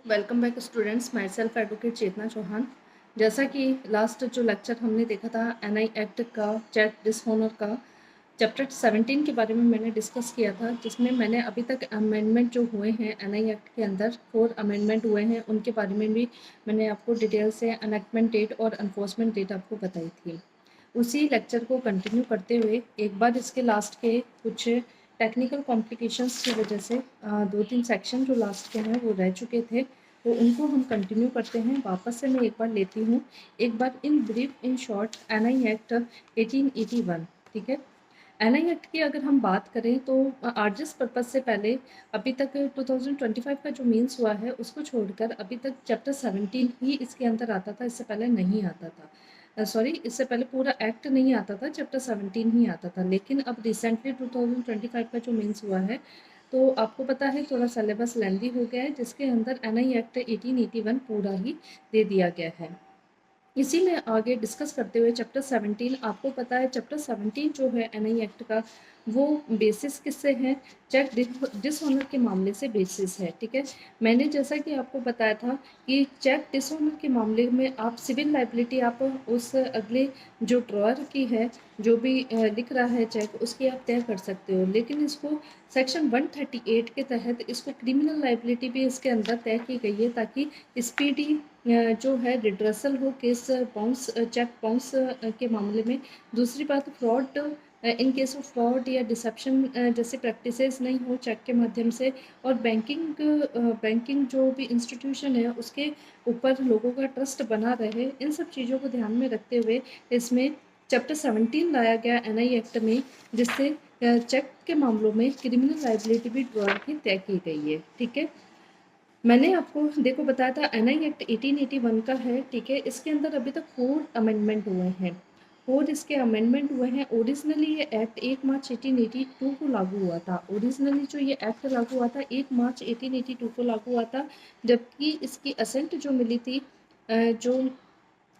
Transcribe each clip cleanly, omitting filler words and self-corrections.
Welcome back students, myself advocate Chetna Chauhan. जैसा कि last जो लेक्चर हमने देखा था एनआई एक्ट का, चैट डिसऑनर का, चैप्टर 17 के बारे में मैंने डिस्कस किया था, जिसमें मैंने अभी तक अमेंडमेंट जो हुए हैं एनआई एक्ट के अंदर 4 अमेंडमेंट हुए हैं, उनके बारे में भी मैंने आपको डिटेल से एनेक्टमेंट डेट और एनफोर्समेंट डेट आपको बताई थी। उसी लेक्चर को कंटिन्यू करते हुए एक बार इसके लास्ट के कुछ टेक्निकल कॉम्प्लिकेशंस की वजह से 2-3 सेक्शन जो लास्ट के हैं वो रह चुके थे, तो उनको हम कंटिन्यू करते हैं। वापस से मैं एक बार लेती हूँ, एक बार in brief in short NI act 1881, ठीक है। एनआई एक्ट की अगर हम बात करें तो आर्जियस पर्पज से पहले अभी तक 2025 का जो मीन्स हुआ है उसको छोड़कर अभी तक चैप्टर 17 ही इसके अंदर आता था, इससे पहले नहीं आता था। सॉरी, इससे पहले पूरा एक्ट नहीं आता था, चैप्टर 17 ही आता था। लेकिन अब रिसेंटली 2025 का जो मीन्स हुआ है, तो आपको पता है थोड़ा सिलेबस लेंदी हो गया है, जिसके अंदर एनआई एक्ट 1881 पूरा ही दे दिया गया है। इसी में आगे डिस्कस करते हुए चैप्टर 17, आपको पता है चैप्टर 17 जो है एनआई एक्ट का, वो बेसिस किससे है? चेक डिसऑनर के मामले से बेसिस है, ठीक है। मैंने जैसा कि आपको बताया था कि चेक डिसऑनर के मामले में आप सिविल लाइबिलिटी आप उस अगले जो ड्रॉअर की है, जो भी लिख रहा है चेक, उसकी आप तय कर सकते हो। लेकिन इसको सेक्शन 138 के तहत इसको क्रिमिनल लाइबिलिटी भी इसके अंदर तय की गई है, ताकि स्पीडी जो है रिड्रेसल हो केस बाउंस, चेक बाउंस के मामले में। दूसरी बात, fraud, in case of fraud या डिसेप्शन जैसे प्रैक्टिसेस नहीं हो चेक के माध्यम से। और बैंकिंग जो भी इंस्टीट्यूशन है उसके ऊपर लोगों का ट्रस्ट बना रहे, इन सब चीज़ों को ध्यान में रखते हुए इसमें चैप्टर 17 लाया गया एनआई एक्ट में, जिससे चेक के मामलों में क्रिमिनल लाइबिलिटी भी ड्रॉअर की तय की गई है, ठीक है। मैंने आपको देखो बताया था एनआई एक्ट 1881 का है, ठीक है। इसके अंदर अभी तक 4 अमेंडमेंट हुए हैं, 4 इसके अमेंडमेंट हुए हैं। ओरिजिनली ये एक्ट 1 मार्च 1882 को लागू हुआ था। ओरिजिनली जो ये एक्ट लागू हुआ था 1 मार्च 1882 को लागू हुआ था, जबकि इसकी असेंट जो मिली थी, जो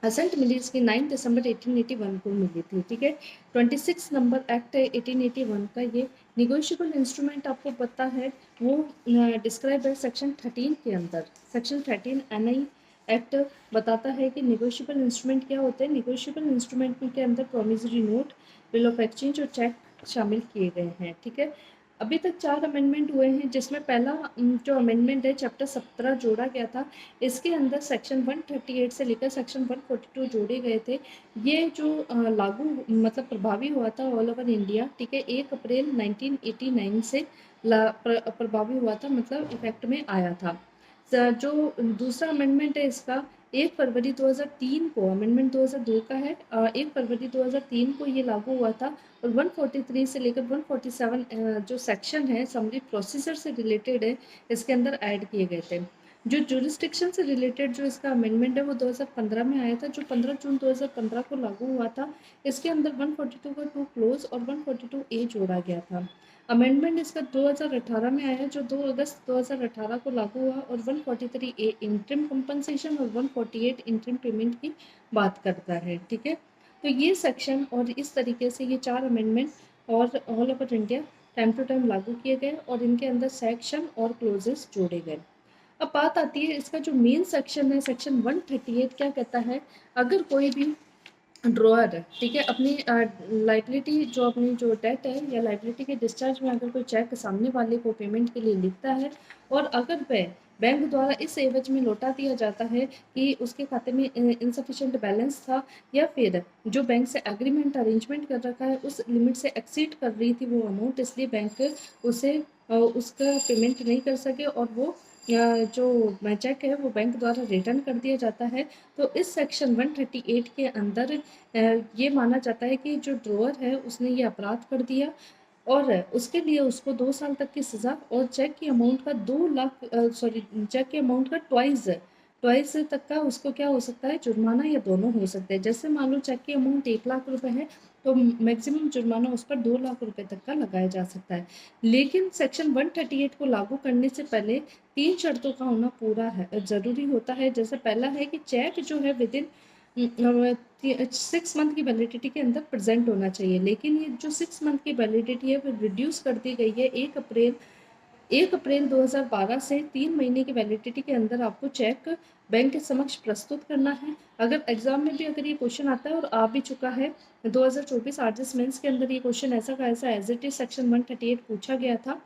असेंट मिली इसकी 9 दिसंबर 1881 को मिली थी, ठीक है। 26 नंबर एक्ट है 1881 का। ये निगोशिएबल इंस्ट्रूमेंट आपको पता है, वो डिस्क्राइब है सेक्शन 13 के अंदर। सेक्शन 13 एनआई एक्ट बताता है कि निगोशिएबल इंस्ट्रूमेंट क्या होते हैं। निगोशिएबल इंस्ट्रूमेंट के अंदर promissory note, bill of exchange और चेक शामिल किए गए हैं, ठीक है। अभी तक 4 अमेंडमेंट हुए हैं, जिसमें पहला जो अमेंडमेंट है चैप्टर 17 जोड़ा गया था। इसके अंदर सेक्शन 138 से लेकर सेक्शन 142 जोड़े गए थे। ये जो लागू मतलब प्रभावी हुआ था ऑल ओवर इंडिया, ठीक है, 1 अप्रैल 1989 से प्रभावी हुआ था, मतलब इफेक्ट में आया था। जो दूसरा अमेंडमेंट है इसका 1 फरवरी 2003 को, अमेंडमेंट 2002 का है, 1 फरवरी 2003 को ये लागू हुआ था। और 143 से लेकर 147 जो सेक्शन है समरी प्रोसीजर से रिलेटेड है, इसके अंदर ऐड किए गए थे। जो जुरिस्डिक्शन से रिलेटेड जो इसका अमेंडमेंट है वो 2015 में आया था, जो 15 जून 2015 को लागू हुआ था। इसके अंदर 142 का 2 क्लोज और 142 ए जोड़ा गया था। अमेंडमेंट इसका 2018 में आया, जो 2 अगस्त 2018 को लागू हुआ, और 143 ए इंटरिम कंपनसेशन और 148 इंटरिम पेमेंट की बात करता है, ठीक है। तो ये सेक्शन और इस तरीके से ये 4 अमेंडमेंट और all over India time to time लागू किए गए, और इनके अंदर सेक्शन और क्लोजेस जोड़े गए। अब बात आती है इसका जो मेन सेक्शन है, सेक्शन 138 क्या कहता है? अगर कोई भी ड्रॉअर, ठीक है, अपनी लाइबिलिटी जो अपनी जो डेट है या लाइबिलिटी के डिस्चार्ज में अगर कोई चेक सामने वाले को पेमेंट के लिए लिखता है, और अगर वह बैंक द्वारा इस एवज में लौटा दिया जाता है कि उसके खाते में इनसफिशिएंट बैलेंस था, या फिर जो बैंक से एग्रीमेंट अरेंजमेंट कर रखा है उस लिमिट से एक्सीड कर रही थी वो अमाउंट, इसलिए बैंक उसे उसका पेमेंट नहीं कर सके और वो जो चेक है वो बैंक द्वारा रिटर्न कर दिया जाता है। तो इस सेक्शन 138 के अंदर ये माना जाता है कि जो ड्रॉअर है उसने ये अपराध कर दिया, और उसके लिए उसको 2 साल तक की सज़ा और चेक की अमाउंट का 2 लाख चेक की अमाउंट का ट्वाइस तक का उसको क्या हो सकता है? जुर्माना, या दोनों हो सकते हैं। जैसे मान लो चेक की अमाउंट 1 लाख रुपए है, तो मैक्सिमम जुर्माना उस पर 2 लाख रुपए तक का लगाया जा सकता है। लेकिन सेक्शन 138 को लागू करने से पहले 3 शर्तों का होना पूरा है ज़रूरी होता है। जैसे पहला है कि चेक जो है विदिन 6 मंथ की वैलिडिटी के अंदर प्रेजेंट होना चाहिए। लेकिन ये जो 6 मंथ की वैलिडिटी है वो रिड्यूस कर दी गई है 1 अप्रैल 1 अप्रैल 2012 से 3 महीने की वैलिडिटी के अंदर आपको चेक बैंक के समक्ष प्रस्तुत करना है। अगर एग्जाम में भी अगर ये क्वेश्चन आता है और आ भी चुका है 2024 आरजेएस मेंस के अंदर, ये क्वेश्चन ऐसा का ऐसा एज इट इज सेक्शन 138 पूछा गया था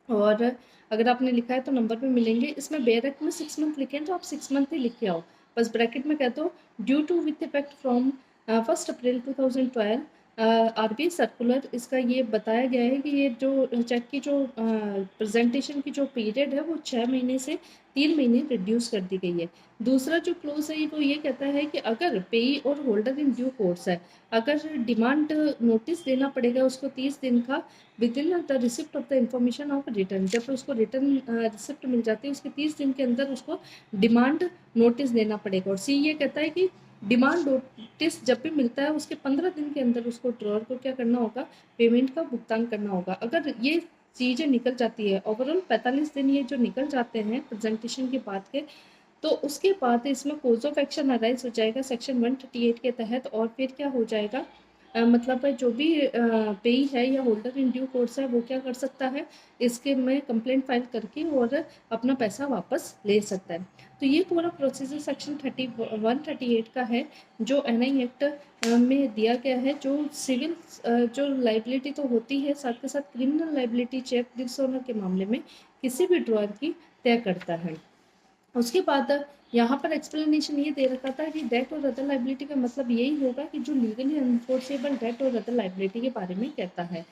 और अगर आपने लिखा है तो नंबर पे मिलेंगे। इसमें बेयरक में 6 मंथ लिखे हैं तो आप 6 मंथ ही लिख के आओ, बस ब्रैकेट में कहते हो due to with effect from 1 April 2012 RBI circular. इसका ये बताया गया है कि ये जो चेक की जो प्रेजेंटेशन की जो पीरियड है वो 6 महीने से 3 महीने रिड्यूस कर दी गई है। दूसरा जो क्लोज है वो ये कहता है कि अगर पेई और होल्डर इन ड्यू कोर्स है, अगर डिमांड नोटिस देना पड़ेगा उसको 30 दिन का with in the receipt of the information of return. जब उसको रिटर्न रिसिप्ट मिल जाती है उसके 30 दिन के अंदर उसको डिमांड नोटिस देना पड़ेगा। और सी ये कहता है कि डिमांड नोटिस जब भी मिलता है उसके 15 दिन के अंदर उसको ड्रॉअर को क्या करना होगा, पेमेंट का भुगतान करना होगा। अगर ये चीज़ें निकल जाती है ओवरऑल 45 दिन ये जो निकल जाते हैं प्रेजेंटेशन के बाद के, तो उसके बाद इसमें कोज ऑफ एक्शन अराइज हो जाएगा सेक्शन 138 के तहत। और फिर क्या हो जाएगा, मतलब जो भी पेई है या होल्डर इन ड्यू कोर्स है वो क्या कर सकता है, इसके में कंप्लेंट फाइल करके और अपना पैसा वापस ले सकता है। तो ये पूरा प्रोसीजर सेक्शन 138 का है जो एनआई एक्ट में दिया गया है। जो सिविल जो लाइबिलिटी तो होती है, साथ के साथ क्रिमिनल लाइबिलिटी चेक डिसऑनर के मामले में किसी भी ड्रॉअर की तय करता है। उसके बाद यहाँ पर एक्सप्लेनेशन ये दे रखा था कि डेट और अदर लाइबिलिटी का मतलब यही होगा कि जो लीगली अनफोर्सेबल डेट और अदर लाइबिलिटी के बारे में कहता है।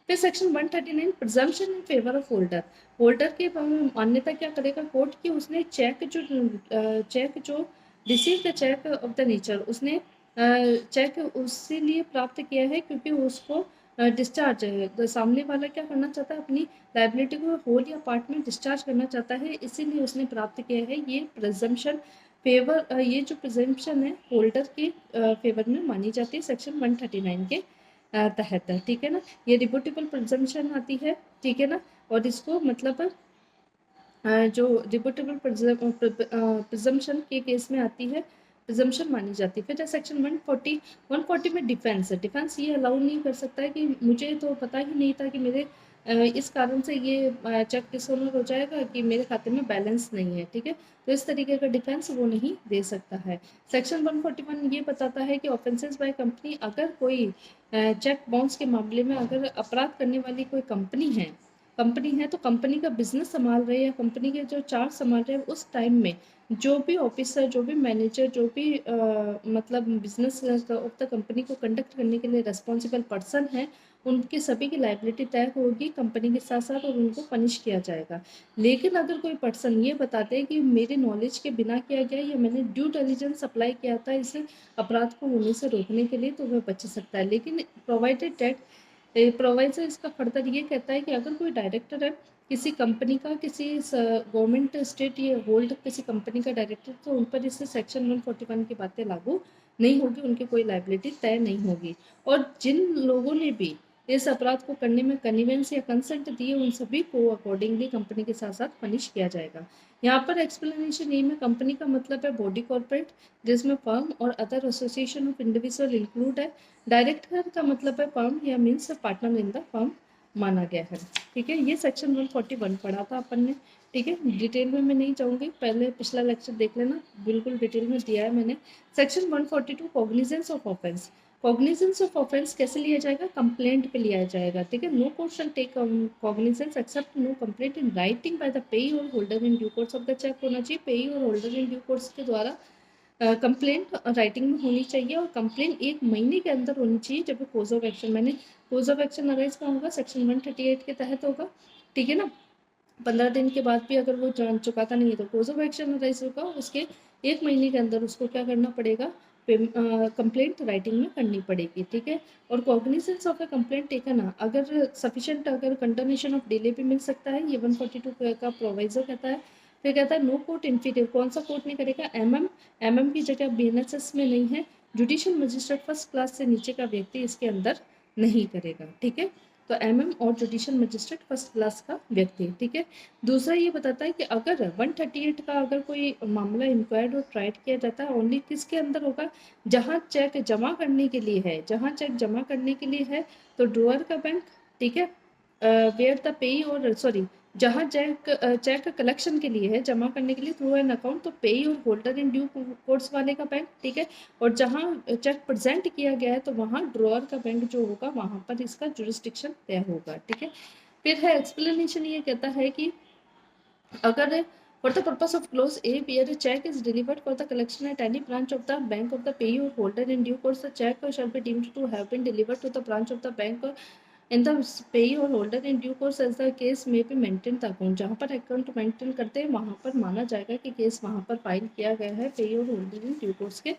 फिर section 139 presumption in favour of holder. Holder के मान्यता क्या करेगा कोर्ट की, उसने चेक जो receive the cheque of the nature, उसने चेक उसी लिए प्राप्त किया है क्योंकि उसको डिस्चार्ज सामने वाला क्या करना चाहता है, अपनी लाइबिलिटी को होल या पार्ट में डिस्चार्ज करना चाहता है, इसीलिए उसने प्राप्त किया है। ये प्रिजम्पशन फेवर, ये जो प्रिजम्पशन है होल्डर के फेवर में मानी जाती है सेक्शन 139 के तहत है, ठीक है ना। ये रिपोर्टेबल प्रिजम्पशन आती है, ठीक है ना। और इसको मतलब जो रिपोर्टेबल प्रिजम्पशन के केस में आती है, प्रिजम्पशन मानी जाती है। फिर सेक्शन 140 में डिफेंस है। डिफेंस ये अलाउ नहीं कर सकता है कि मुझे तो पता ही नहीं था कि मेरे इस कारण से ये चेक डिसऑनर हो जाएगा कि मेरे खाते में बैलेंस नहीं है, ठीक है। तो इस तरीके का डिफेंस वो नहीं दे सकता है। सेक्शन 141 ये बताता है कि ऑफेंसेस बाय कंपनी, अगर कोई चेक बाउंस के मामले में अगर अपराध करने वाली कोई कंपनी है तो कंपनी का बिजनेस संभाल रहे या कंपनी के जो चार्ज संभाल रहे हैं उस टाइम में जो भी ऑफिसर, जो भी मैनेजर, जो भी मतलब बिजनेस ऑफ द कंपनी को कंडक्ट करने के लिए रिस्पॉन्सिबल पर्सन है, उनकी सभी की लाइबिलिटी तय होगी कंपनी के साथ साथ और उनको पनिश किया जाएगा। लेकिन अगर कोई पर्सन ये बताते हैं कि मेरे नॉलेज के बिना किया गया या मैंने ड्यू डिलिजेंस अप्लाई किया था इस अपराध को होने से रोकने के लिए, तो वह बच सकता है। लेकिन प्रोवाइडेड डेट प्रोवाइजर इसका फर्दर ये कहता है कि अगर कोई डायरेक्टर है किसी कंपनी का, किसी गवर्नमेंट स्टेट या होल्ड किसी कंपनी का डायरेक्टर, तो उन पर इससे सेक्शन 141 की बातें लागू नहीं होगी, उनकी कोई लाइबिलिटी तय नहीं होगी। और जिन लोगों ने भी इस अपराध को करने में कन्वीनियंस या कंसेंट दिए उन सभी को अकॉर्डिंगली कंपनी के साथ साथ पनिश किया जाएगा। यहाँ पर एक्सप्लेनेशन ये में कंपनी का मतलब है बॉडी कॉर्पोरेट, जिसमें फर्म और other association of individual include है। डायरेक्टर का मतलब है फर्म या means partner in the firm माना गया है, ठीक है। ये सेक्शन 141 पढ़ा था अपन ने, ठीक है। डिटेल में मैं नहीं जाऊँगी, पहले पिछला लेक्चर देख लेना, बिल्कुल डिटेल में दिया है मैंने। Section 142 cognizance of offence. Cognizance of offence कैसे लिया जाएगा, कंप्लेंट पे लिया जाएगा, ठीक है। No court shall take cognizance except no complaint in writing by the payee और holder in due course of the cheque होना चाहिए। पेई और होल्डर इन ड्यू कोर्स के द्वारा कंप्लेंट राइटिंग में होनी चाहिए और कंप्लेंट 1 महीने के अंदर होनी चाहिए। जब कोज ऑफ एक्शन, मैंने कोज ऑफ एक्शन अराइज का होगा सेक्शन 138 के तहत होगा, ठीक है ना। 15 दिन के बाद भी अगर वो जान चुकाता नहीं है तो कोज ऑफ एक्शन अराइज होगा, उसके 1 महीने के अंदर उसको क्या करना पड़ेगा, कंप्लेंट राइटिंग में करनी पड़ेगी, ठीक है। और cognizance of A complaint taken, अगर सफिशिएंट अगर कंडोनेशन ऑफ डिले भी मिल सकता है, ये 142 का प्रोवाइजर कहता है। फिर कहता है नो कोर्ट इन्फीरियर, कौन सा कोर्ट नहीं करेगा, एमएम की जगह बीएनएसएस में नहीं है, जुडिशियल मजिस्ट्रेट फर्स्ट क्लास से नीचे का व्यक्ति इसके अंदर नहीं करेगा, ठीक है। तो एमएम और जुडिशियल मजिस्ट्रेट फर्स्ट क्लास का व्यक्ति, ठीक है। दूसरा ये बताता है कि अगर 138 का अगर कोई मामला इंक्वायर्ड और ट्राइड किया जाता है ओनली किसके अंदर होगा, जहाँ चेक जमा करने के लिए है, जहाँ चेक जमा करने के लिए है तो ड्रॉअर का बैंक, ठीक है, वेयर द पेई और सॉरी जहाँ चेक कलेक्शन के लिए है, जमा करने के लिए थ्रू एन अकाउंट, तो पे और होल्डर इन ड्यू कोर्स वाले का बैंक, ठीक है। और जहाँ चेक प्रेजेंट किया गया है तो वहाँ ड्रॉअर का बैंक जो होगा वहाँ पर इसका जुरिस्डिक्शन तय होगा, ठीक है। फिर है एक्सप्लेनेशन, ये कहता है कि अगर for the purpose of clause A, where a check is delivered for the collection at any branch of the bank of the payee or holder in due course, the check shall be deemed to have been delivered to the branch of the bank in the payee or holder in due course as the case may be maintained the account। जहाँ पर account maintain करते हैं वहाँ पर माना जाएगा कि case वहाँ पर फाइल किया गया है पेई और होल्डर इन ड्यू कोर्स के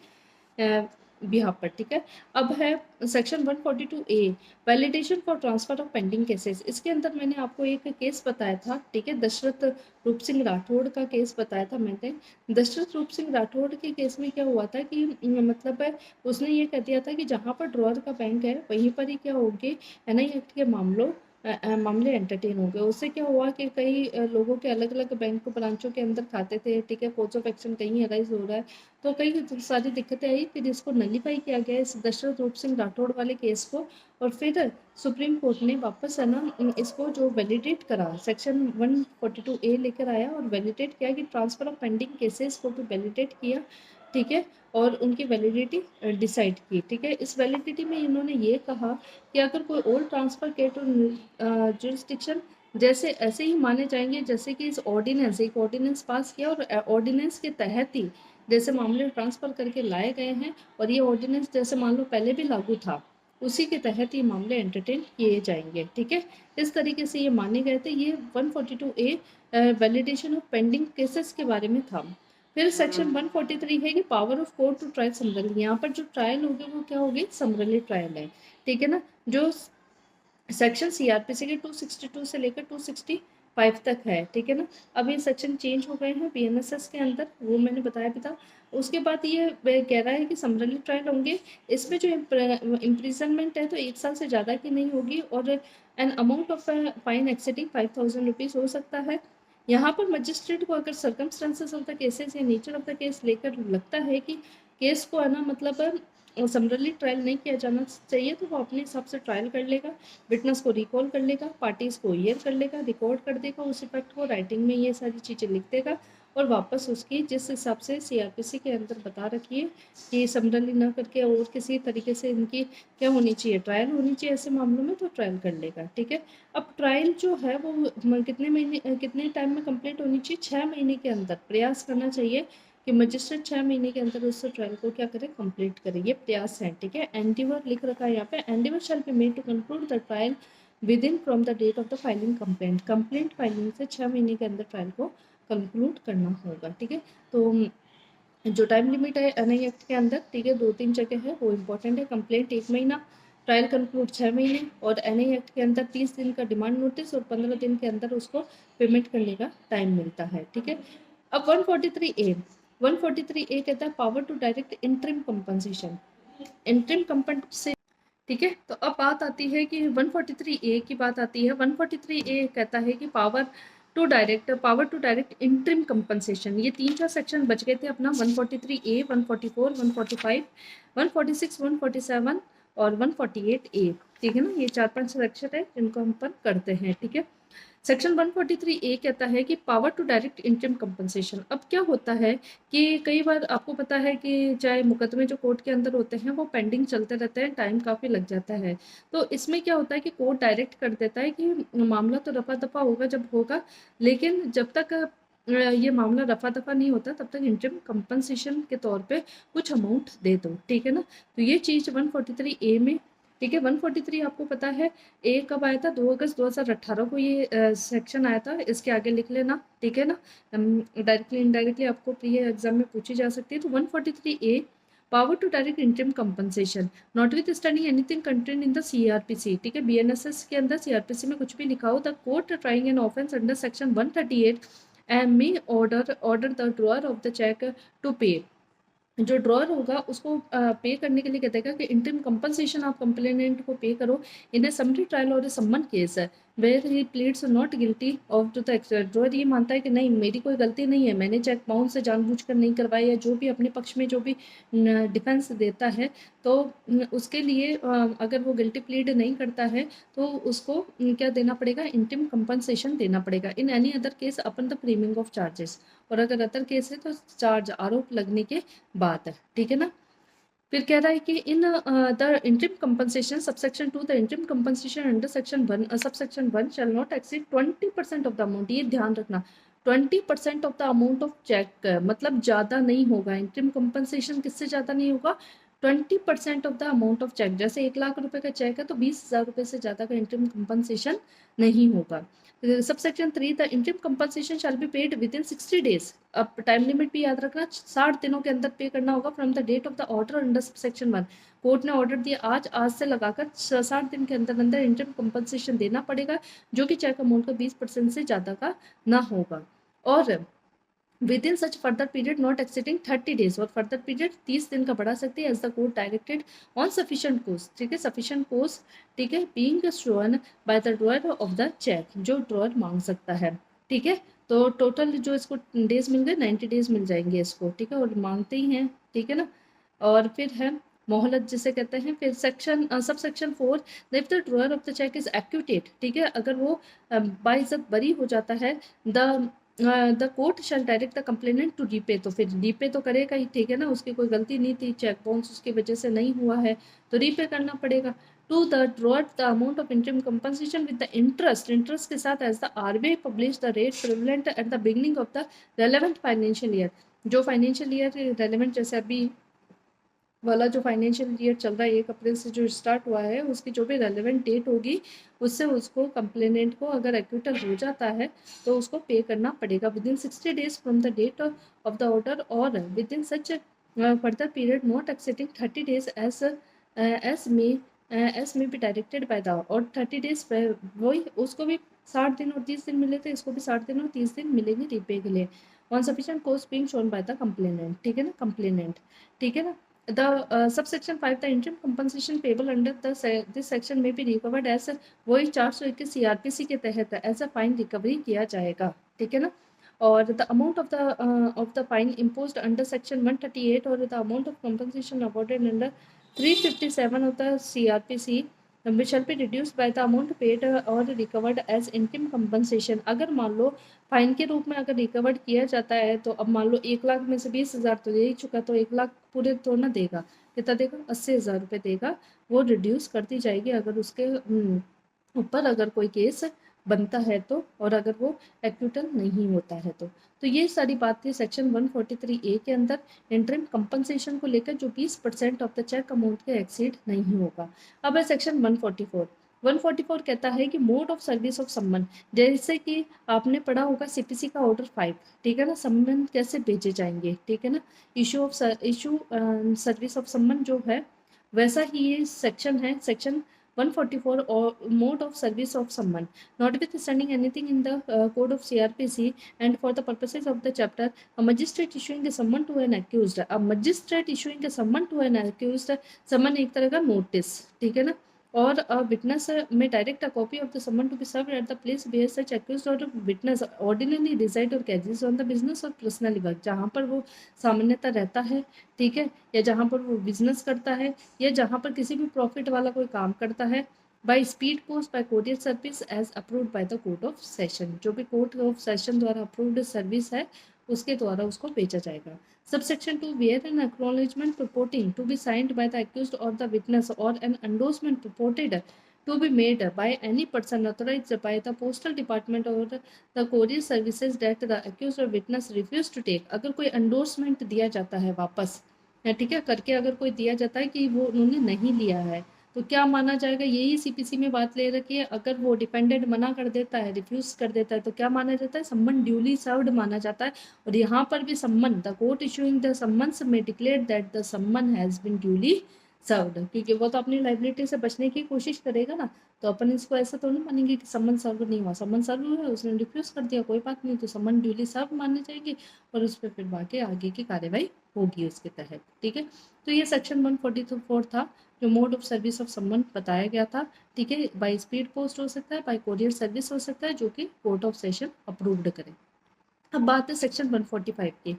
बिहाफ पर, ठीक है। अब है section 142A, validation for transfer of pending cases. इसके अंदर मैंने आपको एक केस बताया था, ठीक है, दशरथ रूप सिंह राठौड़ का केस बताया था मैंने। दशरथ रूप सिंह राठौड़ के केस में क्या हुआ था कि मतलब उसने ये कह दिया था कि जहाँ पर ड्रॉअर का बैंक है वहीं पर ही क्या होगी, एनआई एक्ट के मामले एंटरटेन हो गए। उससे क्या हुआ कि कई लोगों के अलग अलग बैंक ब्रांचों के अंदर खाते थे, ठीक है, कोर्स ऑफ एक्शन कहीं अराइज हो रहा है, तो कई सारी दिक्कतें आई। फिर इसको नलीफाई किया गया इस दशरथ रूप सिंह राठौड़ वाले केस को, और फिर सुप्रीम कोर्ट ने वापस है ना इसको जो वैलिडेट करा, सेक्शन 142A लेकर आया और वैलिडेट किया कि ट्रांसफर ऑफ पेंडिंग केसेस को भी वैलिडेट किया, ठीक है, और उनकी वैलिडिटी डिसाइड की, ठीक है। इस वैलिडिटी में इन्होंने ये कहा कि अगर कोई और ट्रांसफर किया तो जुरिस्डिक्शन जैसे ऐसे ही माने जाएंगे जैसे कि इस ऑर्डिनेंस, एक ऑर्डिनेंस पास किया और ऑर्डिनेंस के तहत ही जैसे मामले ट्रांसफर करके लाए गए हैं, और ये ऑर्डिनेंस जैसे मान लो पहले भी लागू था उसी के तहत ये मामले एंटरटेन किए जाएंगे, ठीक है। इस तरीके से ये माने गए थे। ये 142A validation of pending cases के बारे में था। फिर सेक्शन 143 है कि power of court to trial summarily. यहाँ पर जो ट्रायल होगी वो क्या होगी, समरली ट्रायल है, ठीक है ना। जो सेक्शन सीआरपीसी के 262 से लेकर 265 तक है, ठीक है ना। अब ये सेक्शन चेंज हो गए हैं बीएनएसएस के अंदर, वो मैंने बताया भी था। उसके बाद ये कह रहा है कि समरली ट्रायल होंगे, इसमें जो इम्प्रिजनमेंट है तो 1 साल से ज़्यादा की नहीं होगी, और an amount of fine exceeding 5000 rupees हो सकता है। यहाँ पर मजिस्ट्रेट को अगर सर्कमस्टांसेस ऑफ द केसेस या नेचर ऑफ द केस लेकर लगता है कि केस को है ना मतलब समरली ट्रायल नहीं किया जाना चाहिए, तो वो अपने हिसाब से ट्रायल कर लेगा, विटनेस को रिकॉल कर लेगा, पार्टीज को ईयर कर लेगा, रिकॉर्ड कर देगा उस इफेक्ट को, राइटिंग में ये सारी चीज़ें लिख देगा, और वापस उसकी जिस हिसाब से सीआरपीसी के अंदर बता रखी है कि समरली ना करके और किसी तरीके से इनकी क्या होनी चाहिए, ट्रायल होनी चाहिए ऐसे मामलों में, तो ट्रायल कर लेगा, ठीक है। अब ट्रायल जो है वो कितने टाइम में कंप्लीट होनी चाहिए, 6 महीने के अंदर प्रयास करना चाहिए कि मजिस्ट्रेट 6 महीने के अंदर उस ट्रायल को क्या करे, कंप्लीट करे, ये प्रयास है, ठीक है। एंडिवर लिख रखा है यहाँ पे, endeavour shall be made to conclude the trial within from the date of the filing complaint. Complaint filing से 6 महीने के अंदर ट्रायल को कंक्लूड करना होगा, ठीक है। तो जो टाइम लिमिट है एनआई एक्ट के अंदर, ठीक है, 2-3 जगह है वो इंपॉर्टेंट है। कंप्लेंट 1 महीना, ट्रायल कंक्लूड 6 महीने, और एनआई एक्ट के अंदर 30 दिन का डिमांड नोटिस और 15 दिन के अंदर उसको पेमेंट करने का टाइम मिलता है, ठीक है। अब 143A कहता है power to direct interim compensation, interim compensation, ठीक है। तो अब बात आती है कि 143A की बात आती है। 143A कहता है कि power to direct interim compensation. ये 3-4 सेक्शन बच गए थे अपना, 143A, 144, 145, 146, 147 और 148A, ठीक है ना। ये 4-5 सेक्शन है जिनको हम पर करते हैं, ठीक है। सेक्शन 143A कहता है कि power to direct interim compensation. अब क्या होता है कि कई बार आपको पता है कि चाहे मुकदमे जो कोर्ट के अंदर होते हैं वो पेंडिंग चलते रहते हैं, टाइम काफ़ी लग जाता है। तो इसमें क्या होता है कि कोर्ट डायरेक्ट कर देता है कि मामला तो रफा दफा होगा जब होगा, लेकिन जब तक ये मामला रफा दफा नहीं होता तब तक इंटरिम कंपनसेशन के तौर पे कुछ अमाउंट दे दो, ठीक है ना। तो ये चीज़ 143A में, ठीक है। 143 आपको पता है ए कब आया था, 2 अगस्त 2018 को ये सेक्शन आया था, इसके आगे लिख लेना, ठीक है ना। डायरेक्टली इनडायरेक्टली आपको प्री एग्जाम में पूछी जा सकती है। तो 143A power to direct interim compensation notwithstanding anything content in the CrPC, ठीक है। बीएनएसएस के अंदर सीआरपीसी में कुछ भी लिखा हो, the court trying an offence under section 138 and may order the drawer of the cheque to pay. जो ड्रॉअर होगा उसको पे करने के लिए कहता है कि इंटरिम कंपनसेशन आप कंप्लेनेंट को पे करो इन ए समरी ट्रायल और ए सम्मन केस है, where he pleads not guilty of to the drawer ये मानता है कि नहीं मेरी कोई गलती नहीं है, मैंने चेक बाउंस से जानबूझकर नहीं करवाई, या जो भी अपने पक्ष में जो भी डिफेंस देता है तो उसके लिए अगर वो गिल्टी प्लीड नहीं करता है तो उसको क्या देना पड़ेगा, इंटिम कंपनसेशन देना पड़ेगा in any other case upon the प्रीमिंग of charges. और अगर अदर केस है तो चार्ज आरोप लगने के बाद, ठीक है ना। फिर कह रहा है कि in the interim compensation subsection 2 the interim compensation under section 1 subsection 1 shall not exceed 20% of the amount. ये ध्यान रखना 20% of the amount of cheque, मतलब ज़्यादा नहीं होगा। इंटरिम कंपनसेशन किससे ज़्यादा नहीं होगा, 20% of the amount of cheque. जैसे 1 लाख रुपए का चेक है तो 20,000 रुपये से ज़्यादा का इंटरिम कंपनसेशन नहीं होगा। Subsection 3 the interim compensation shall be paid with in 60 days. अब टाइम लिमिट भी याद रखना, 60 दिनों के अंदर पे करना होगा from the date of the order under subsection 1। Court ने ऑर्डर दिया आज से लगाकर 60 दिन के अंदर अंदर इंटरिम कंपनसेशन देना पड़ेगा, जो कि चेक अमाउंट का 20% से ज़्यादा का ना होगा। और within such further period not exceeding 30 days, और फर्दर पीरियड 30 दिन का बढ़ा सकती है as the court directed on sufficient course, ठीक है, सफिशिएंट कोर्स, ठीक है, being shown by the drawer of the cheque, जो ड्रॉअर मांग सकता है, ठीक है। तो टोटल जो इसको डेज मिल गए 90 डेज मिल जाएंगे इसको, ठीक है, और मांगते ही हैं, ठीक है ना। और फिर है मोहलत जिसे कहते हैं। फिर section subsection 4 if the drawer of the cheque is acquitted, ठीक है, अगर वो बाइज्जत बरी हो जाता है, the court shall direct the complainant to repay, तो फिर रीपे तो करेगा ही, ठीक है ना, उसकी कोई गलती नहीं थी, चेक बाउंस उसकी वजह से नहीं हुआ है तो रीपे करना पड़ेगा। To the drawer the amount of interim compensation with the interest, interest के साथ as the RBI publish the rate prevalent at the beginning of the relevant financial year. जो फाइनेंशियल ईयर रेलेवेंट, जैसे अभी वाला जो financial year चल रहा है 1 अप्रैल से जो स्टार्ट हुआ है, उसकी जो भी रेलेवेंट डेट होगी उससे उसको कंप्लेनेंट को अगर एक्यूटल हो जाता है तो उसको पे करना पड़ेगा within 60 days from the date of the order, और within such further period not exceeding 30 days as may be directed by the, और 30 डेज वही उसको भी 60 दिन और 30 दिन मिले थे, इसको भी 60 दिन और 30 दिन मिलेंगे रीपे के लिए on sufficient cost being shown by the complainant, ठीक है ना, कंप्लेनेंट, ठीक है ना। The subsection 5 the interim compensation payable under this section may be recovered as वही 421 CRPC के तहत एज अ फाइन रिकवरी किया जाएगा, ठीक है ना। और the amount of the fine imposed under section 138 और the amount of compensation awarded under 357 of the CRPC which shall be reduced by the amount paid or recovered as interim compensation। अगर मान लो fine के रूप में अगर recovered किया जाता है तो अब मान लो 1 लाख में से 20,000 तो दे ही चुका, तो 1 लाख पूरे तो ना देगा, कितना देगा, 80,000 रुपये देगा, वो रिड्यूस करती जाएगी अगर उसके ऊपर अगर कोई केस बनता है तो, और अगर वो एक्यूटल नहीं होता है तो ये सारी बात थी सेक्शन 143A के अंदर इंटरिम कंपनसेशन को लेकर, जो 20% ऑफ द चेक अमाउंट के एक्सीड नहीं होगा। अब है सेक्शन 144 कहता है कि मोड ऑफ सर्विस ऑफ सम्मन, जैसे कि आपने पढ़ा होगा CPC का ऑर्डर 5, ठीक है ना, सम्मन कैसे भेजे जाएंगे, ठीक है ना, इशू सर्विस ऑफ सम्मन जो है वैसा ही ये सेक्शन है, section 144 or mode of service of someone, notwithstanding anything in the code of CRPC and for the purposes of the chapter, a magistrate issuing a summon to an accused, a magistrate issuing a summon to an accused, summon एक तरह का notice, ठीक है ना, और a witness may direct a copy of the summon to be served at the place where such accused or witness ordinarily reside or carries on the business or personal work, जहाँ पर वो सामान्यतः रहता है, ठीक है, या जहाँ पर वो बिजनेस करता है, या जहाँ पर किसी भी प्रॉफिट वाला कोई काम करता है, by speed post by courier service as approved by the court of session, जो भी कोर्ट ऑफ सेशन द्वारा अप्रूव्ड सर्विस है उसके द्वारा उसको भेजा जाएगा। Subsection 2 where an acknowledgement purporting to be signed by the accused or the witness or an endorsement purported to be made by any person authorized by the postal department or the courier services that the accused or witness refuse to take, अगर कोई endorsement दिया जाता है वापस, ठीक है, करके अगर कोई दिया जाता है कि वो उन्होंने नहीं लिया है तो क्या माना जाएगा, यही CPC में बात ले रखी है। अगर वो डिपेंडेंट मना कर देता है, रिफ्यूज कर देता है तो क्या माना जाता है, सम्मन ड्यूली सर्व्ड माना जाता है। और यहाँ पर भी सम्मन, the court issuing the summons में डिक्लेयर दैट द सम्मन हैज बीन ड्यूली सर्व्ड, क्योंकि वो तो अपनी लाइबिलिटी से बचने की कोशिश करेगा ना, तो अपन इसको ऐसा तो नहीं मानेंगे कि सम्मन सर्व नहीं हुआ, सम्मन सर्व हुआ है, उसने रिफ्यूज कर दिया, कोई बात नहीं, तो सम्मन ड्यूली सर्व माने जाएगी और उस पर फिर बाकी आगे की कार्यवाही होगी उसके तहत, ठीक है। तो ये सेक्शन 144 था। जो मोड ऑफ सर्विस ऑफ समन बताया गया था, ठीक है, बाय स्पीड पोस्ट हो सकता है, बाय कोरियर सर्विस हो सकता है, जो कि कोर्ट ऑफ सेशन अप्रूव्ड करे। अब बात है सेक्शन 145 की,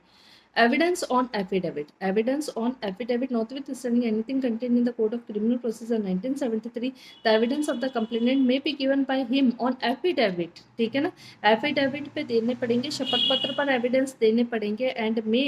evidence on affidavit. Evidence on affidavit, notwithstanding anything contained in the Code of Criminal Procedure 1973, the evidence of the complainant may be given by him on affidavit. ठीक है ना, affidavit पे देने पड़ेंगे, शपथ पत्र पर evidence देने पड़ेंगे, and may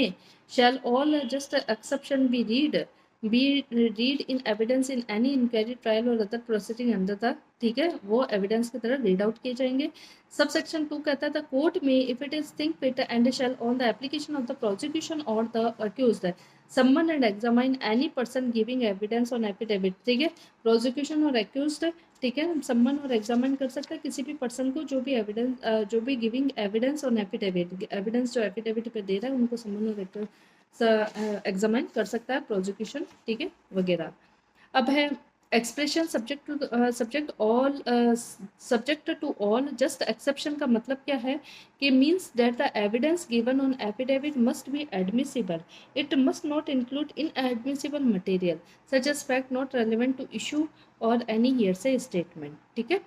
shall all just exception be read in evidence in any inquiry, trial or other proceeding under the, ठीक है, वो evidence की तरह read out किए जाएंगे। सबसेक्शन 2 कहता है द कोर्ट में if it is think fit and shall on the application of the prosecution और द अक्यूज्ड सम्मन and examine any person giving evidence on affidavit, ठीक है, प्रोसिक्यूशन और अक्यूज्ड, ठीक है, सम्मन और एग्जामाइन कर सकता है किसी भी पर्सन को जो भी एविडेंस जो भी giving evidence on affidavit, evidence जो एफिडेविट पे दे रहा है उनको सम्मन और एग्जामाइन कर सकता है प्रोसिक्यूशन, ठीक है, वगैरह। अब है expression subject to all just exception का मतलब क्या है कि means that the evidence given on affidavit must be admissible, it must not include in admissible material such as fact not relevant to issue और एनी हियरसे स्टेटमेंट, ठीक है।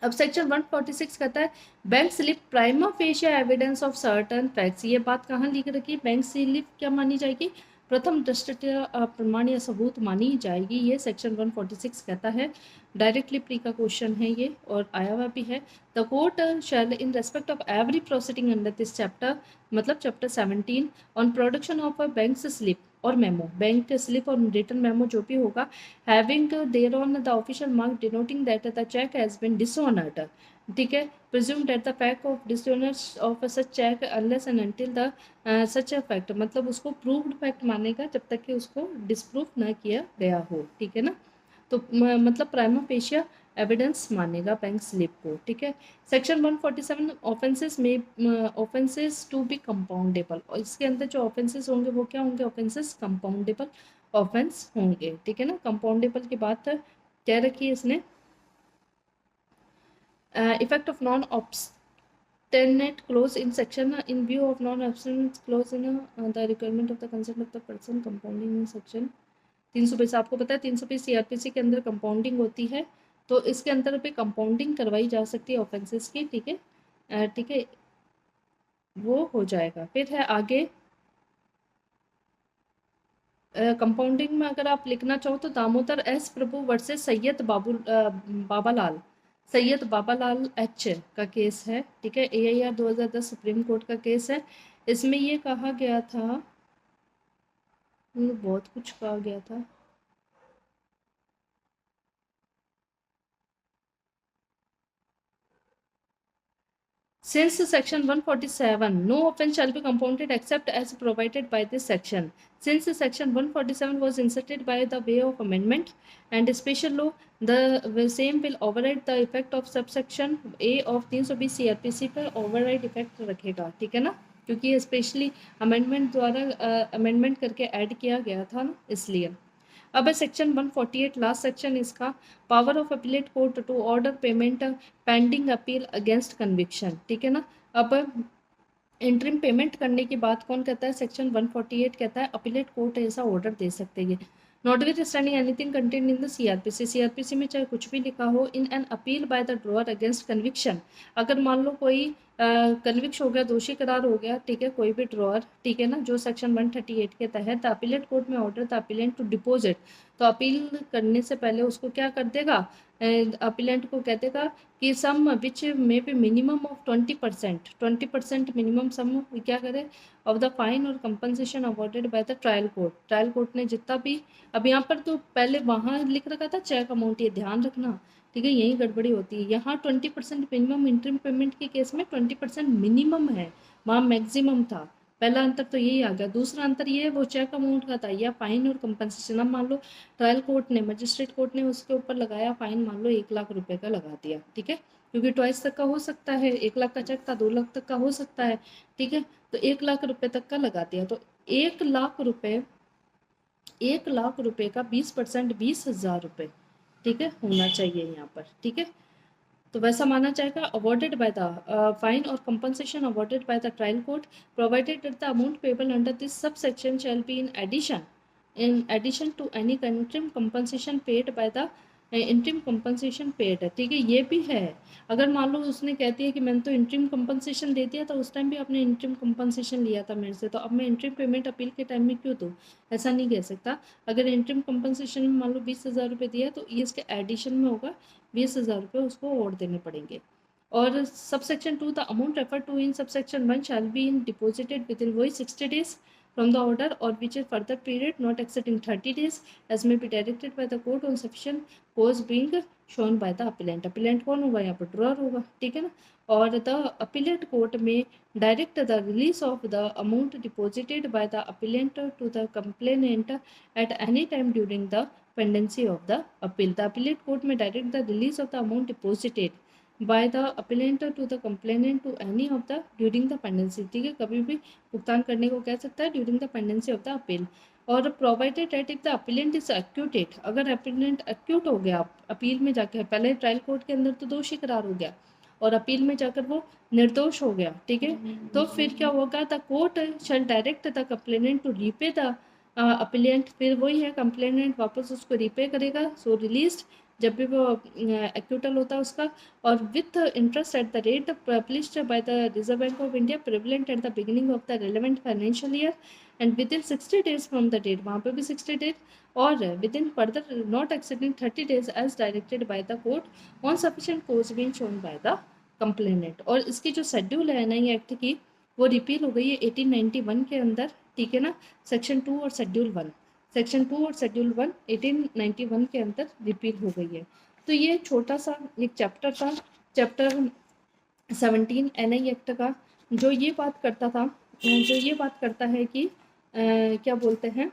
अब section 146 कहता है bank slip prima facie evidence of certain facts. ये बात कहाँ लिख रखी है, बैंक स्लिप क्या मानी जाएगी, प्रथम दृष्टया प्रमाण या सबूत मानी जाएगी, ये सेक्शन 146 कहता है। डायरेक्टली प्री का क्वेश्चन है ये और आया हुआ भी है। The court shall in respect of every proceeding under this chapter, मतलब chapter 17 on production of a bank slip और मेमो, बैंक स्लिप और रिटर्न मेमो जो भी होगा, having thereon the official mark denoting that the check has been dishonored, ठीक है, presume that the fact of dishonors of such check unless and until the such a fact, मतलब उसको proved fact मानेगा जब तक कि उसको disprove ना किया गया हो, ठीक है ना, तो मतलब प्राइमा फेशिया एविडेंस मानेगा बैंक स्लिप को, ठीक है। सेक्शन 147 ऑफेंसेस में ऑफेंसेस टू बी कंपाउंडेबल, और इसके अंदर जो ऑफेंसेस होंगे वो क्या होंगे, ऑफेंसेस कंपाउंडेबल ऑफेंस होंगे, ठीक है ना। कंपाउंडेबल की बात क्या रखी है इसने, effect of non obstinate clause in section in view of non-obstinate clause in the requirement of the consent of the person compounding in section 320, आपको पता है 320 सीआरपीसी के अंदर कंपाउंडिंग होती है, तो इसके अंदर पे कंपाउंडिंग करवाई जा सकती है ऑफेंसेस की, ठीक है, ठीक है, वो हो जाएगा। फिर है आगे कंपाउंडिंग में अगर आप लिखना चाहो तो दामोदर एस प्रभु वर्सेस बाबालाल, सैयद बाबालाल एच का केस है, ठीक है, AIR 2010 सुप्रीम कोर्ट का केस है। इसमें ये कहा गया था, बहुत कुछ कहा गया था, Since section 147, no offence shall be compounded except as provided by this section. Since section 147 was inserted by the way of amendment and special law, the same will override the effect of subsection A of 320 CRPC पर override effect रखेगा, ठीक है ना, क्योंकि ये specially amendment द्वारा amendment करके add किया गया था ना, इसलिए। अब है सेक्शन 148 लास्ट सेक्शन इसका, power of appellate court to order payment pending appeal against conviction, ठीक है ना। अब इंटरिम पेमेंट करने की बात कौन कहता है, सेक्शन 148 कहता है अपीलेट कोर्ट ऐसा ऑर्डर दे सकते हैं। Notwithstanding anything contained in the CrPC में चाहे कुछ भी लिखा हो, in an appeal bye the drawer against conviction, अगर मान लो कोई कन्विक्श हो गया, दोषी करार हो गया, ठीक है, कोई भी ड्रॉअर, ठीक है ना, जो सेक्शन 138 के तहत द अपीलेट कोर्ट में order the appellant to deposit, तो अपील करने से पहले उसको क्या कर देगा, अपीलेंट को कह देगा कि sum which may be minimum of 20% minimum sum क्या करे ऑफ द फाइन और compensation awarded by the trial court ने जितना भी, अब यहाँ पर तो पहले वहाँ लिख रखा था चेक अमाउंट, ये ध्यान रखना, ठीक है, यही गड़बड़ी होती है। यहाँ 20% मिनिमम इंटरिम पेमेंट के केस में 20% मिनिमम है, वहाँ मैक्सिमम था। पहला अंतर तो यही आ गया। दूसरा अंतर ये वो चेक अमाउंट का था, या फाइन और कंपनसेशन। अब मान लो ट्रायल कोर्ट ने, मजिस्ट्रेट कोर्ट ने उसके ऊपर लगाया फाइन, मान लो 1 लाख रुपए का लगा दिया, ठीक है, क्योंकि ट्वाइस तक का हो सकता है, 1 लाख का चेक था, 2 लाख तक का हो सकता है, ठीक है, तो 1 लाख रुपए तक का लगा दिया, तो 1 लाख रुपए 1 लाख रुपए का 20% 20,000 रुपये, ठीक है, होना चाहिए यहाँ पर, ठीक है, तो वैसा माना जाएगा। अवॉर्डेड बाय द फाइन और compensation awarded by the trial court provided that the amount payable under this subsection shall be in addition in addition to any interim compensation paid by the interim compensation paid है, ठीक है, ये भी है। अगर मान लो उसने कहती है कि मैंने तो इंट्रीम कंपनसेशन दे दिया था, उस टाइम भी आपने इंट्रीम कंपनसेशन लिया था मेरे से, तो अब मैं इंट्रीम पेमेंट अपील के टाइम में क्यों दूँ, ऐसा नहीं कह सकता। अगर इंट्रीम कंपनसेशन में मान लो 20,000 रुपये दिया तो ये इसके एडिशन में होगा, 20,000 रुपये उसको और देने पड़ेंगे। और subsection 2, the amount refer to in subsection 1 shall be in deposited within वही 60 days from the order or which is further period not exceeding 30 days as may be directed by the court on sufficient cause being shown by the appellant। appellant कौन होगा यहाँ पर, drawer होगा, ठीक है ना। और द appellate court में direct the release of the amount deposited by the appellant to the complainant at any time during the pendency of the appeal। the appellate court में direct the release of the amount deposited by the appellant to the complainant to any of the during the pendency, ठीक है, कभी भी भुगतान करने को कह सकता है during the pendency of the appeal. और provided at if the appellant is acquitted, अगर अपीलेंट एक्यूट हो गया अपील में जाकर, पहले ट्रायल कोर्ट के अंदर तो दोषी करार हो गया और अपील में जाकर वो निर्दोष हो गया, ठीक है, तो फिर क्या होगा, the court shall direct the complainant to repay the appellant, फिर वही है कंप्लेनेंट वापस उसको रीपे करेगा, सो रिलीज जब भी वो एक्यूटल होता है उसका, और with interest at the rate published by the Reserve Bank of India prevalent at the beginning of the relevant financial year and within 60 days from the date, वहाँ पे भी 60 days, और within further not exceeding 30 days as directed by the court on sufficient cause been shown by the complainant. और इसकी जो schedule है नई act की वो रिपील हो गई है 1891 के अंदर, ठीक है ना, सेक्शन 2 और शेड्यूल 1, सेक्शन 2 और शेड्यूल 1 1891 के अंदर रिपील हो गई है। तो ये छोटा सा एक चैप्टर था, चैप्टर 17 एनआई एक्ट का, जो ये बात करता था, जो ये बात करता है कि क्या बोलते हैं,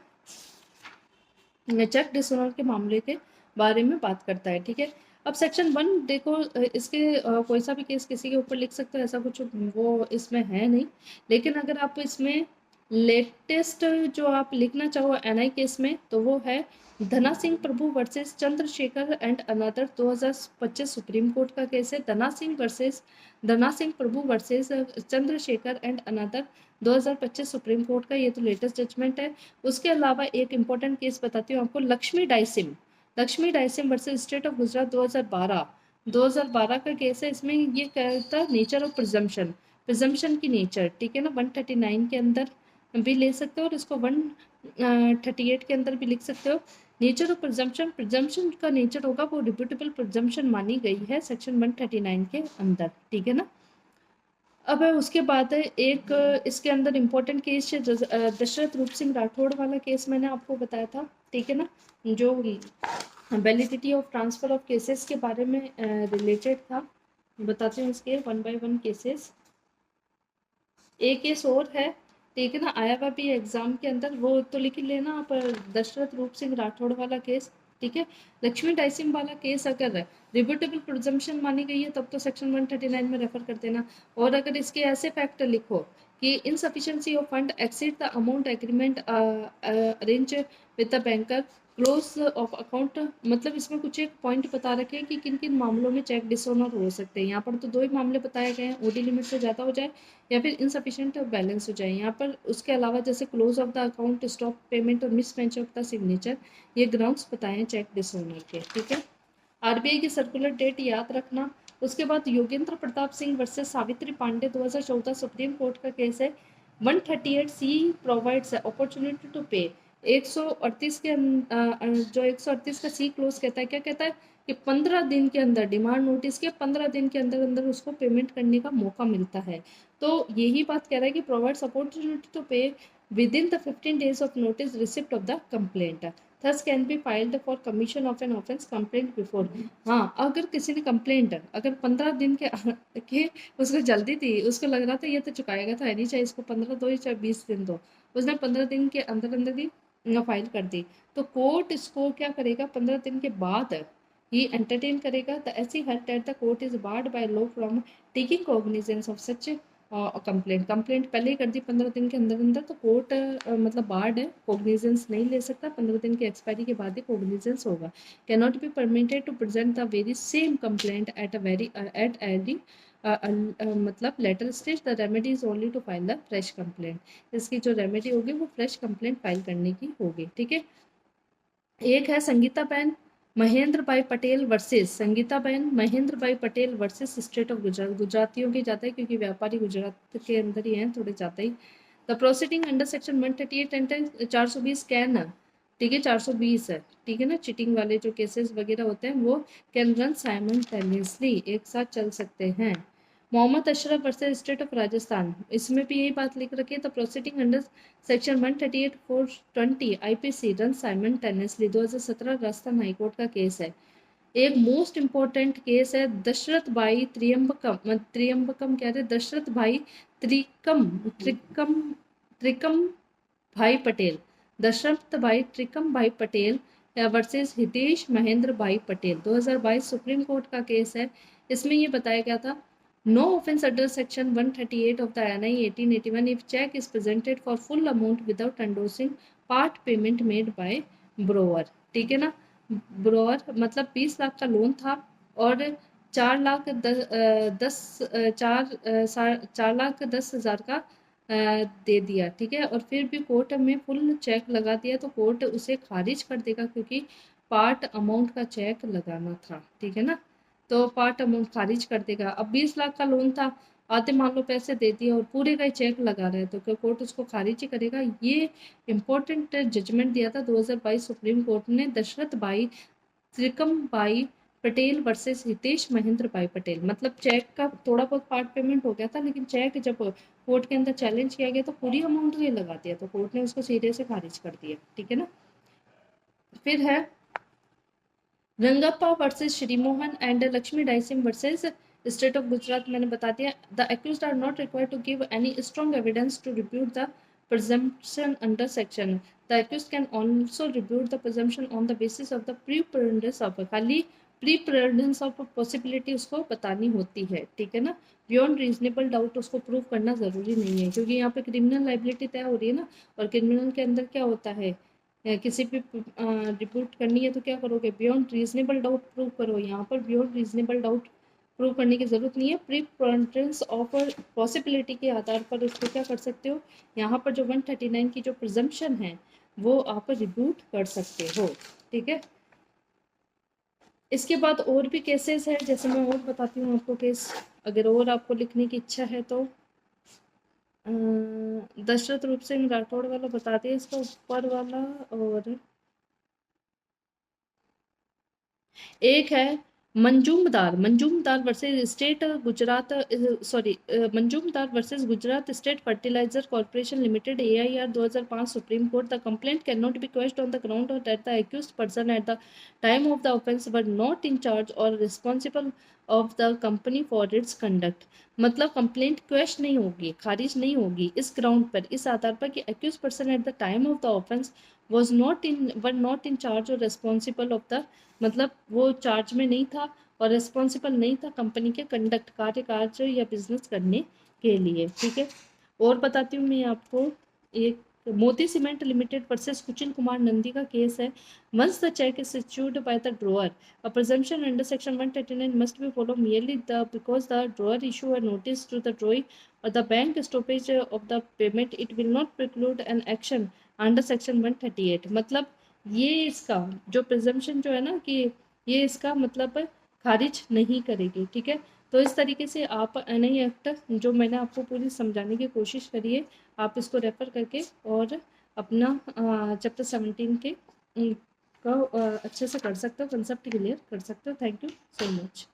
चेक डिसऑनर के मामले के बारे में बात करता है, ठीक है। अब सेक्शन 1 देखो, इसके कोई सा भी केस किसी के ऊपर लिख सकते हो, ऐसा कुछ वो इसमें है नहीं, लेकिन अगर आप इसमें लेटेस्ट जो आप लिखना चाहो एनआई केस में तो वो है Dhana Singh Prabhu versus Chandrashekar and another 2025 supreme court का केस है। Dhana Singh Prabhu versus Chandrashekar and another 2025 supreme court का, ये तो लेटेस्ट जजमेंट है। उसके अलावा एक इम्पोर्टेंट केस बताती हूँ आपको, Laxmi Dyechem versus state of Gujarat 2012 का केस है। इसमें ये कहता है नेचर ऑफ प्रिजम्पशन की नेचर, ठीक है ना, 139 के अंदर भी ले सकते हो और इसको 138 के अंदर भी लिख सकते हो। नेचर ऑफ प्रिजम्पशन का नेचर होगा वो रिप्यूटेबल प्रिजम्पशन मानी गई है सेक्शन 139 के अंदर, ठीक है ना। अब उसके बाद एक इसके अंदर इम्पोर्टेंट केस है दशरथ रूप सिंह राठौड़ वाला केस मैंने आपको बताया था, ठीक है ना, जो validity of transfer of cases के बारे में रिलेटेड था। बताते हैं इसके 1 by 1 केसेस। एक केस और है, ठीक है ना, आया हुआ भी एग्जाम के अंदर, वो तो लिख लेना आप, दशरथ रूप सिंह राठौड़ वाला केस, ठीक है। लक्ष्मी डाइसिम वाला केस अगर रिब्यूटेबल प्रिजम्पशन मानी गई है तब तो सेक्शन 139 में रेफर कर देना। और अगर इसके ऐसे फैक्ट लिखो कि insufficiency of fund exceed the amount agreement arrange with the banker close of account, मतलब इसमें कुछ एक पॉइंट बता रखे हैं कि किन किन मामलों में चेक डिसऑनर हो सकते हैं। यहाँ पर तो 2 ही मामले बताए गए हैं, ओडी लिमिट से ज़्यादा हो जाए या फिर इनसफिशिएंट बैलेंस हो जाए यहाँ पर। उसके अलावा जैसे close of the account, stop payment और mismatch of the signature, ये ग्राउंड्स बताए हैं चेक डिसऑनर के, ठीक है। आरबीआई की सर्कुलर डेट याद रखना। उसके बाद Yogendra Pratap Singh versus Savitri Pandey 2014 Supreme court का केस है। 138C प्रोवाइड्स अपॉर्चुनिटी टू पे, 138 के जो 138 का सी क्लोज कहता है, क्या कहता है कि 15 दिन के अंदर, डिमांड नोटिस के 15 दिन के अंदर अंदर उसको पेमेंट करने का मौका मिलता है। तो यही बात कह रहा है कि प्रोवाइड्स अपॉर्चुनिटी टू पे with in the 15 days of notice receipt of the complaint, thus can be filed for commission of an offence complaint before. हाँ, अगर किसी ने कंप्लेंट अगर 15 दिन के उसको जल्दी थी, उसको लग रहा था ये तो चुकाएगा, तो है नहीं, चाहे इसको 15 दो या चाहे 20 दिन दो, उसने 15 दिन के अंदर अंदर ही फाइल कर दी, तो कोर्ट इसको क्या करेगा, 15 दिन के बाद ही एंटरटेन करेगा। द ऐसी हर्ट at the court is barred by law from taking cognizance of such complaint पहले ही कर दी 15 दिन के अंदर अंदर, तो कोर्ट मतलब बार्ड है, कॉग्निजेंस नहीं ले सकता, 15 दिन की एक्सपायरी के बाद ही कॉग्निजेंस होगा। Can not be permitted to present the very same complaint at any मतलब later stage the remedy is only to file the fresh complaint. इसकी जो रेमेडी होगी वो फ्रेश कंप्लेंट फाइल करने की होगी। ठीक है। एक है Sangitaben Mahendra Bhai Patel versus Sangeetaben Mahendra Bhai Patel versus state of Gujarat. गुजरातियों के जाता है क्योंकि व्यापारी गुजरात के अंदर ही हैं, थोड़े जाता ही। The proceeding under section 138 and 420 can, ठीक है 420 है, ठीक है ना, चीटिंग वाले जो केसेस वगैरह होते हैं वो कैन रन साइमल्टेनियसली, एक साथ चल सकते हैं। Mohammad Ashraf versus state of Rajasthan, इसमें भी यही बात लिख रखी है। The proceeding under section 138 420 IPC run simultaneously, 2017 Rajasthan High Court का केस है। एक मोस्ट इम्पोर्टेंट केस है दशरथ भाई त्रियम्बकम कह रहे दशरथ भाई त्रिकम त्रिकम त्रिकम भाई पटेल, दशरथ भाई त्रिकम भाई Patel versus Hitesh Mahendra Bhai Patel, 2022 supreme court का केस है। इसमें ये बताया गया था no offence under section 138 of the NI 1881 if cheque is presented for full amount without endorsing part payment made by borrower, ठीक है ना। ब्रोअर मतलब 20 लाख का लोन था और 4,10,000 का दे दिया, ठीक है। और फिर भी कोर्ट में फुल चेक लगा दिया तो कोर्ट उसे खारिज कर देगा क्योंकि पार्ट अमाउंट का चेक लगाना था, ठीक है ना। तो पार्ट अमाउंट खारिज कर देगा। अब 20 लाख का लोन था, आधे मान लो पैसे दे दिए और पूरे का ही चेक लगा रहे तो क्या कोर्ट उसको खारिज ही करेगा। ये इंपॉर्टेंट जजमेंट दिया था 2022 सुप्रीम कोर्ट ने दशरथ भाई त्रिकम भाई पटेल वर्सेस हितेश महेंद्र भाई पटेल। मतलब चेक का थोड़ा बहुत पार्ट पेमेंट हो गया था लेकिन चेक जब कोर्ट के अंदर चैलेंज किया गया तो पूरी अमाउंट ही लगा दिया तो कोर्ट ने उसको सीधे से खारिज कर दिया, ठीक है ना। फिर है Rangappa versus Shri Mohan and Laxmi Dyechem versus state of Gujarat. मैंने बता दिया the accused are not required to give any strong evidence to rebut the presumption under section. The accused can also rebut the presumption on the basis of the preponderance of, खाली preponderance of possibility उसको बतानी होती है, ठीक है ना। Beyond reasonable doubt उसको prove करना जरूरी नहीं है क्योंकि यहाँ पे क्रिमिनल लाइबिलिटी तय हो रही है ना। और क्रिमिनल के अंदर क्या होता है, किसी भी रिपोर्ट करनी है तो क्या करोगे, बियॉन्ड रीजनेबल डाउट प्रूव करो। यहाँ पर बियॉन्ड रीजनेबल डाउट प्रूव करने की जरूरत नहीं है, प्रीपोनेंस ऑफ पॉसिबिलिटी के आधार पर इसको क्या कर सकते हो, यहाँ पर जो 139 की जो प्रिजम्पशन है वो आप रिब्यूट कर सकते हो, ठीक है। इसके बाद और भी केसेस है, जैसे मैं और बताती हूँ आपको केस, अगर और आपको लिखने की इच्छा है तो दशरथ रूप सिंह राठौड़ वाला बता दिया, इसका ऊपर वाला। और एक है Majumdar versus state Gujarat, sorry Majumdar versus Gujarat state fertilizer corporation limited AIR 2005 supreme court. The complaint can not be question on the ground और that the accused person at the time of the offence were not in charge और responsible of the company for its conduct. मतलब complaint question नहीं होगी, खारिज नहीं होगी इस ground पर, इस आधार पर कि accused person at the time of the offence were not in charge और रिस्पॉन्सिबल ऑफ द, मतलब वो चार्ज में नहीं था और रिस्पॉन्सिबल नहीं था कंपनी के कंडक्ट कार्य या बिजनेस करने के लिए, ठीक है। और बताती हूँ मैं आपको, एक Moti cement limited versus Kuchil Kumar Nandi का केस है। Once the cheque is issued by the drawer a presumption under section 139 must be followed merely the because the drawer issue a notice to the drawee or the bank stoppage of the payment it will not preclude an action under section 138। मतलब ये इसका जो presumption जो है ना कि ये इसका मतलब खारिज नहीं करेगी, ठीक है। तो इस तरीके से आप NI एक्ट जो मैंने आपको पूरी समझाने की कोशिश करी है, आप इसको रेफर करके और अपना चैप्टर 17 के का अच्छे से कर सकते हो, कंसेप्ट क्लियर कर सकते हो। Thank you so much.